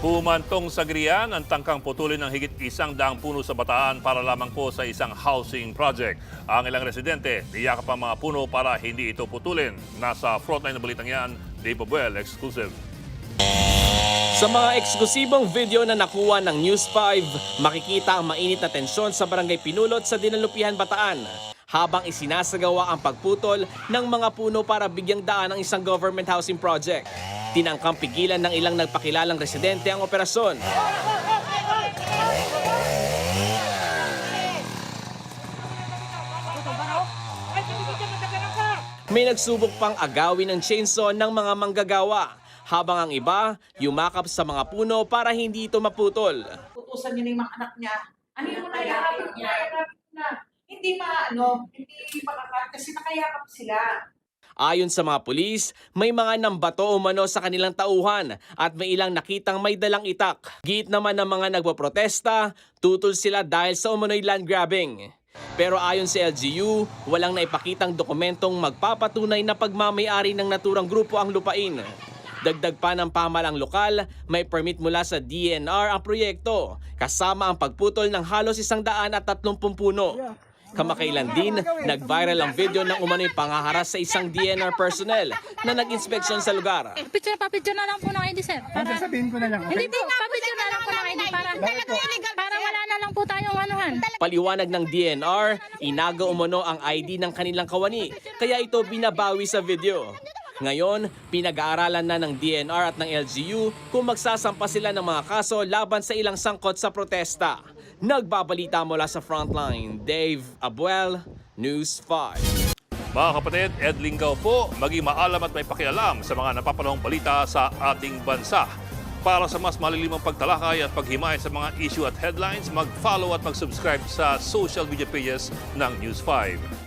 Humantong sa Grian ang tangkang putulin ng higit 100 puno sa Bataan para lamang po sa isang housing project. Ang ilang residente, niyakap ang mga puno para hindi ito putulin. Nasa frontline na balitang yan, Dave Abuel, exclusive. Sa mga eksklusibong video na nakuha ng News 5, makikita ang mainit na tensyon sa Barangay Pinulot sa Dinalupihan, Bataan habang isinasagawa ang pagputol ng mga puno para bigyang daan ang isang government housing project. Tinangkang pigilan ng ilang nagpakilalang residente ang operasyon. May nagsubok pang agawin ng chainsaw ng mga manggagawa, habang ang iba yumakap sa mga puno para hindi ito maputol. Utusan niya na yung mga anak niya. Ano yung nakayakap niya? Hindi makakat kasi nakayakap sila. Ayon sa mga pulis, may mga nambato umano sa kanilang tauhan at may ilang nakitang may dalang itak. Giit naman ng mga nagpoprotesta, tutol sila dahil sa umano'y land grabbing. Pero ayon sa LGU, walang naipakitang dokumentong magpapatunay na pagmamayari ng naturang grupo ang lupain. Dagdag pa ng pamahalang lokal, may permit mula sa DNR ang proyekto, kasama ang pagputol ng halos 130 puno. Kamakailan din, nag-viral ang video ng umano'y pangaharas sa isang DNR personnel na nag-inspeksyon sa lugar. Papicture na lang po ng ID, sir. Sasabihin ko na lang. Hindi po, papicture na lang po ng ID para wala na lang po tayong anuhan. Paliwanag ng DNR, inaga umano ang ID ng kanilang kawani, kaya ito binabawi sa video. Ngayon, pinag-aaralan na ng DNR at ng LGU kung magsasampa sila ng mga kaso laban sa ilang sangkot sa protesta. Nagbabalita mula sa Frontline, Dave Abuel, News 5. Mga kapatid, Ed Lingaw po, maging maalam at may pakialam sa mga napapanahong balita sa ating bansa. Para sa mas malilimang pagtalakay at paghimay sa mga issue at headlines, mag-follow at mag-subscribe sa social media pages ng News 5.